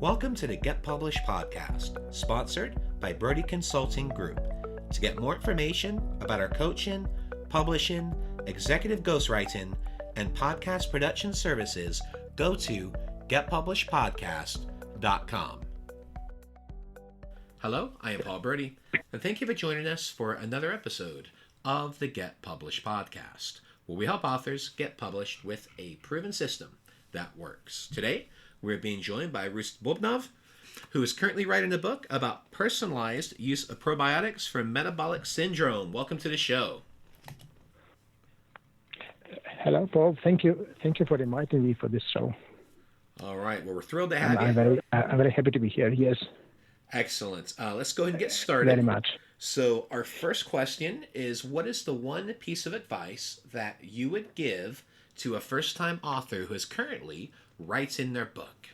Welcome to the Get Published podcast, sponsored by Brodie Consulting Group. To get more information about our coaching, publishing, executive ghostwriting, and podcast production services, go to getpublishedpodcast.com. Hello, I am Paul Brodie, and thank you for joining us for another episode of the Get Published podcast, where we help authors get published with a proven system that works. Today, we're being joined by Rostyslav Bubnov, who is currently writing a book about personalized use of probiotics for metabolic syndrome. Welcome to the show. Hello, Paul. Thank you for inviting me for this show. All right. Well, we're thrilled to have you. I'm very happy to be here. Yes. Excellent. Let's go ahead and get started. Very much. So our first question is, what is the one piece of advice that you would give to a first-time author who is currently writing their book?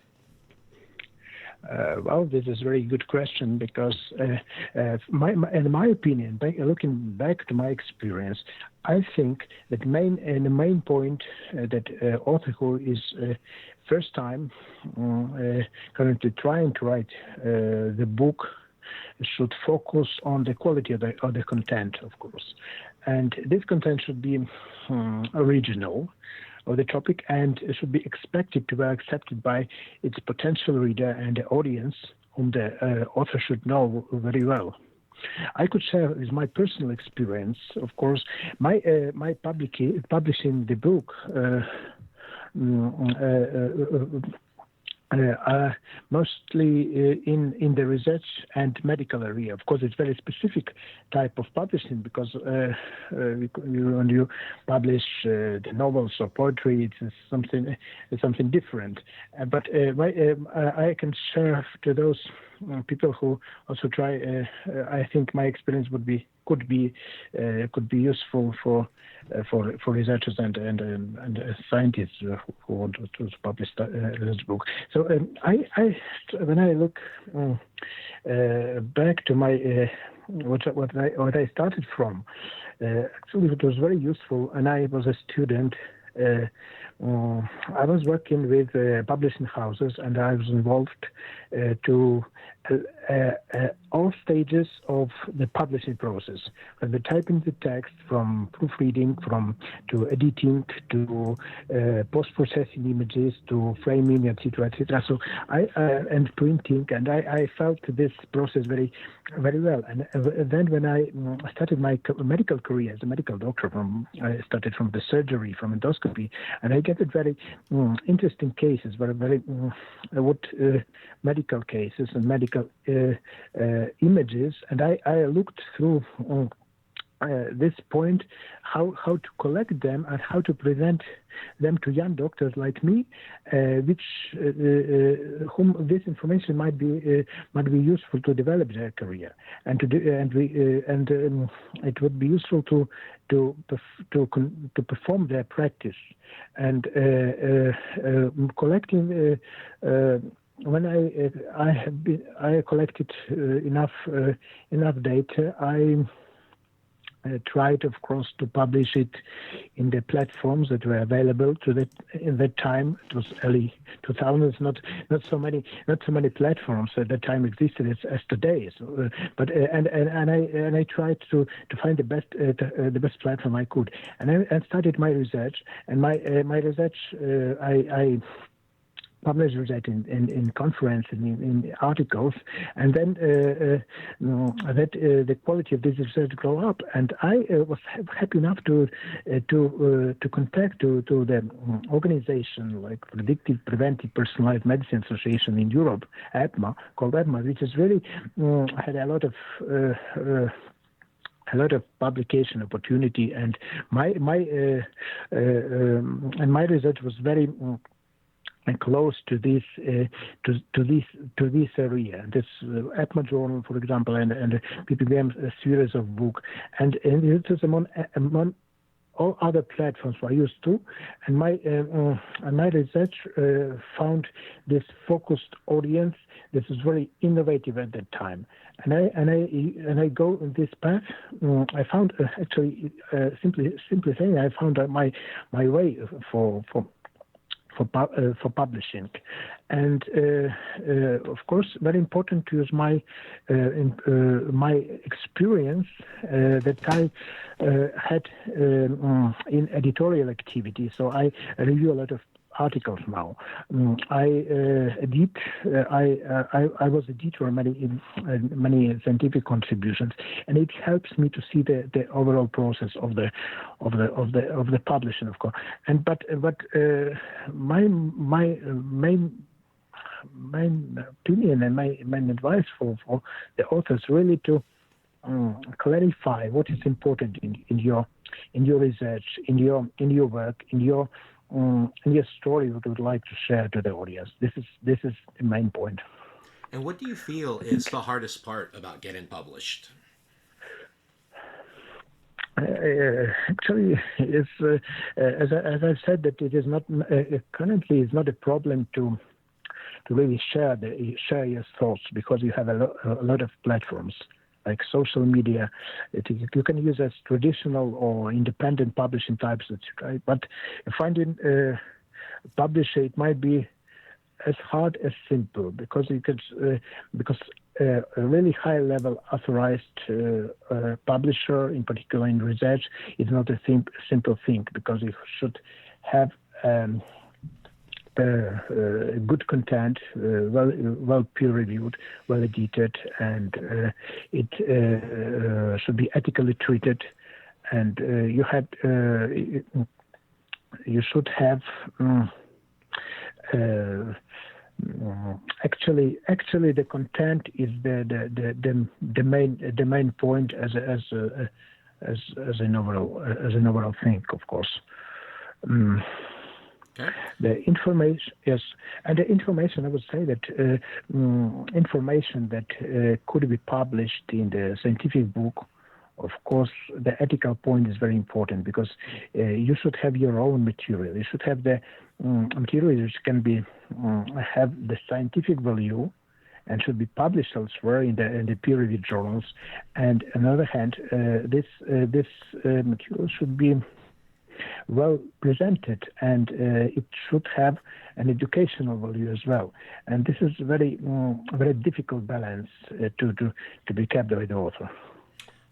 Well, this is a very good question because, in my opinion, looking back to my experience, I think that the main point that author who is first time currently trying to write the book should focus on the quality of the content, of course, and this content should be original of the topic and should be expected to be accepted by its potential reader and the audience whom the author should know very well. I could share with my personal experience, of course, my publishing the book mostly in the research and medical area. Of course, it's very specific type of publishing because when you publish the novels or poetry, it's something different. But I can share to those people who also try. I think my experience could be useful for researchers and scientists who want to publish this book. So when I look back to my what I started from, actually it was very useful. And I was a student. I was working with publishing houses, and I was involved to all stages of the publishing process, from the typing the text, from proofreading, to editing, to post-processing images, to framing, etc., etc. So and printing, and I felt this process very, very well. And then when I started my medical career as a medical doctor, I started from the surgery, from endoscopy, and I get very interesting cases, very medical cases and medical images, and I looked through this point, how to collect them and how to present them to young doctors like me, whom this information might be useful to develop their career, and it would be useful to perform their practice, and collecting. When I collected enough data, I tried, of course, to publish it in the platforms that were available in that time. It was early 2000s. Not so many platforms at that time existed as today. So, but I tried to find the best platform I could, and I started my research. And my research, I published that in conference and in articles, and then the quality of this research grew up, and I was happy enough to contact to the organization like Predictive Preventive Personalized Medicine Association in Europe, called EPMA, which is really had a lot of publication opportunity, and my research was very close to this area. This EPMA journal, for example, and PPBM series of book, and it is among all other platforms I used to, and my research found this focused audience. This is very innovative at that time, and I go in this path. I found simply saying, I found my way for for publishing, and of course, very important to use my experience that I had in editorial activity. So I review a lot of articles now. I was editor in many scientific contributions, and it helps me to see the overall process of the publishing, of course. And but my main opinion and my main advice for the authors really to clarify what is important in your research, in your work, in your story that you would like to share to the audience. This is the main point. And what do you feel is the hardest part about getting published? Actually, it's as I said, that it is not currently is not a problem to really share your thoughts, because you have a lot of platforms like social media. You can use as traditional or independent publishing types, right? But finding a publisher, it might be as hard as simple, because you could a really high-level authorized publisher, in particular in research, is not a simple thing, because you should have good content, well peer-reviewed, well edited, and it should be ethically treated. And you should have actually the content is the main point as an overall thing, of course. Okay. The information, yes, and the information, I would say that information that could be published in the scientific book, of course, the ethical point is very important, because you should have your own material. You should have the material which can be have the scientific value and should be published elsewhere in the peer-reviewed journals. And on the other hand, this material should be well presented, and it should have an educational value as well. And this is very difficult balance to be kept by the author.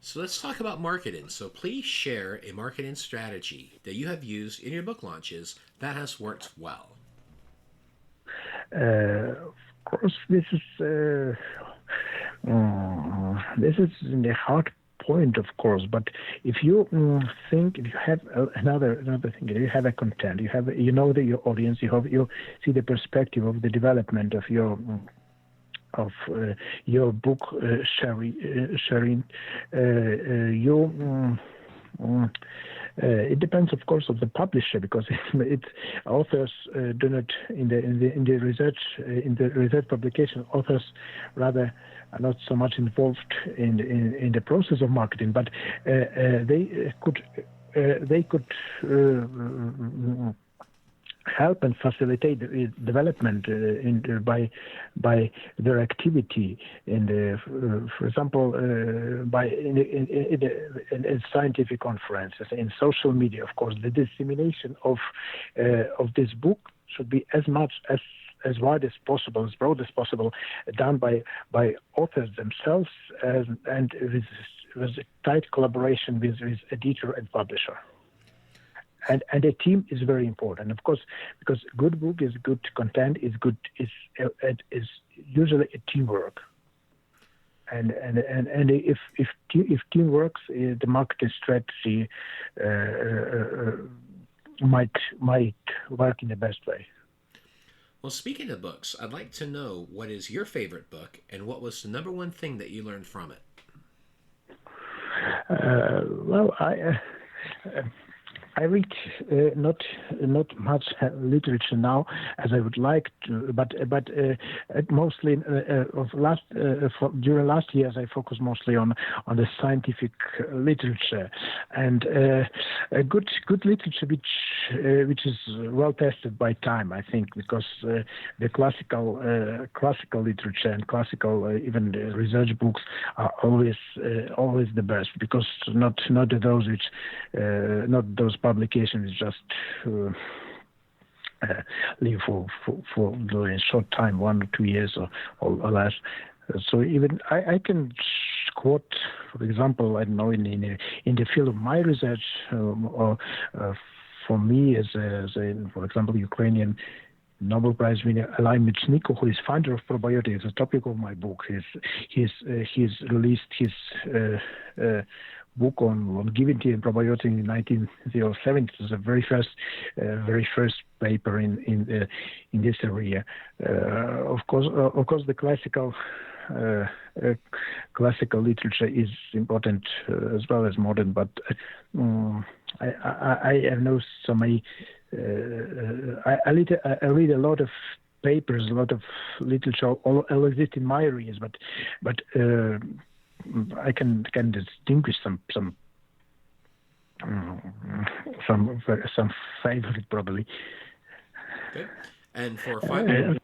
So let's talk about marketing. So please share a marketing strategy that you have used in your book launches that has worked well. Of course, this is the hard point, of course. But if you think, if you have another thing, you have a content, you know your audience, you see the perspective of the development of your book sharing. It depends, of course, of the publisher, because authors do not in the research publication. Authors rather are not so much involved in the process of marketing, but they could help and facilitate the development by their activity for example, in scientific conferences, in social media. Of course, the dissemination of this book should be as wide as possible, as broad as possible, done by authors themselves, and with a tight collaboration with editor and publisher. And a team is very important, of course, because good book is good content is usually a teamwork. And if team works, the marketing strategy might work in the best way. Well, speaking of books, I'd like to know what is your favorite book and what was the number one thing that you learned from it. I read not much literature now as I would like to, but mostly during last years I focused mostly on the scientific literature, and a good literature which is well tested by time, I think, because the classical literature and classical even the research books are always the best, because not those which not those publications just live for a short time, 1 or 2 years or less. So even I can quote, for example, I don't know, in the field of my research, or for me as for example, Ukrainian Nobel Prize winner Eli Michniko, who is founder of probiotics, the topic of my book. He's released his book on longevity and probiotics in 1907. It was the very first paper in this area. Of course, the classical literature is important as well as modern, but I have no so many. I read a lot of papers, a lot of literature, all exist in my areas, but I can distinguish some favorite probably. Okay. And for a final,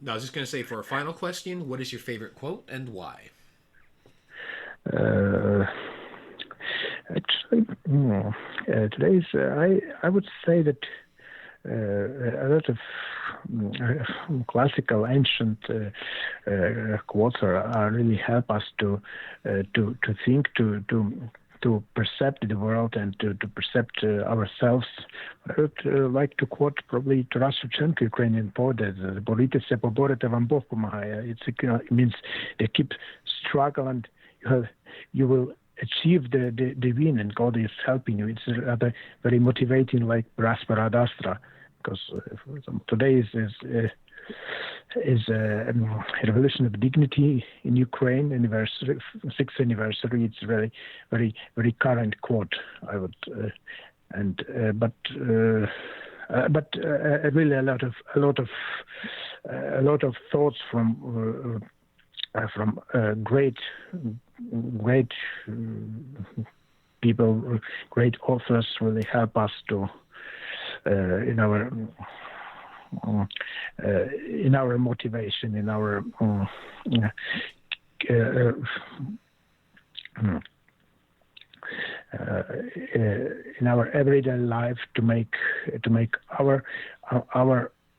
I was just going to say, for a final question, what is your favorite quote and why? Actually, today's I would say that a lot of classical ancient quotes are really help us to think, to perceive the world and to perceive ourselves. I would like to quote probably Taras Shevchenko, Ukrainian poet, "Борітеся, поборете, вам Бог помагає." It means they keep struggle and you will achieve the win, and God is helping you. It's rather very motivating, like Praspera Dastra, because today is a revolution of dignity in Ukraine anniversary, 6th anniversary. It's really very very current quote. I would but really a lot of thoughts from great people, great authors really help us to in our motivation, in our in our everyday life to make our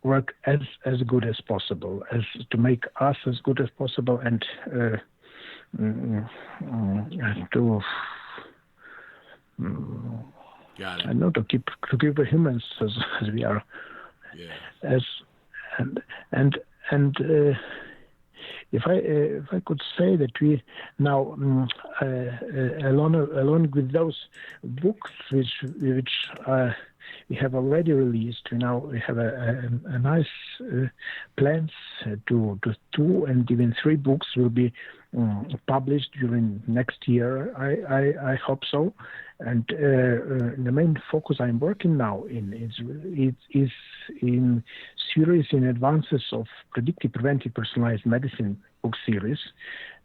work as good as possible, as to make us as good as possible, and to Got it. I know to keep the humans as we are. Yeah. If I could say that we now along with those books which we have already released, we have a nice plans to 2 and even 3 books will be published during next year. I hope so. And the main focus I'm working now in is in series in advances of predictive, preventive, personalized medicine book series,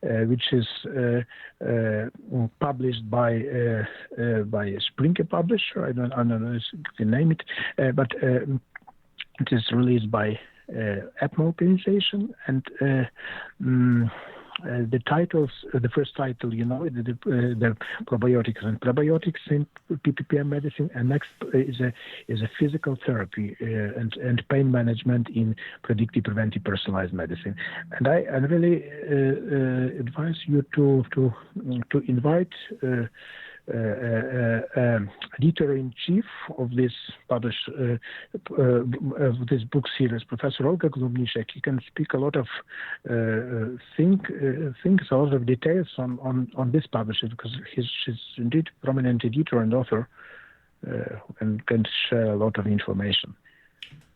which is published by a Springer publisher. I don't know the name it, but it is released by APMA organization, and the titles, the first title, the probiotics and prebiotics in PPPM medicine, and next is a physical therapy and pain management in predictive, preventive, personalized medicine. And I really advise you to invite editor-in-chief of this of this book series, Professor Olga Glumnishek. He can speak a lot of things, a lot of details on this publisher, because she's indeed prominent editor and author, and can share a lot of information.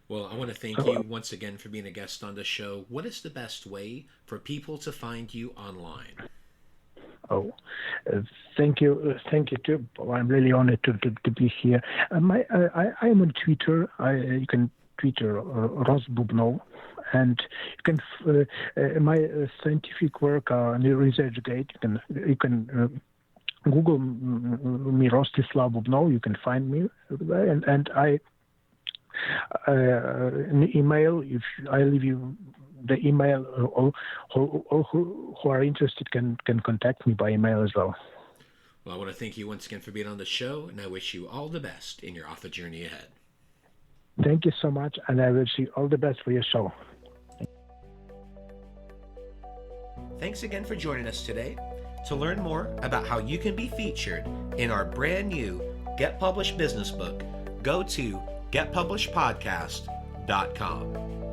Well, I want to thank you once again for being a guest on the show. What is the best way for people to find you online? Oh, thank you too. I'm really honored to be here. I am on Twitter. You can Twitter Ros Bubnov, and you can my scientific work on the ResearchGate. You can Google me, Rostyslav Bubnov. You can find me there, and I an email. If I leave you the email, all who are interested can contact me by email as well. Well, I want to thank you once again for being on the show, and I wish you all the best in your author journey ahead. Thank you so much, and I wish you all the best for your show. Thanks again for joining us today. To learn more about how you can be featured in our brand new Get Published business book, go to getpublishedpodcast.com.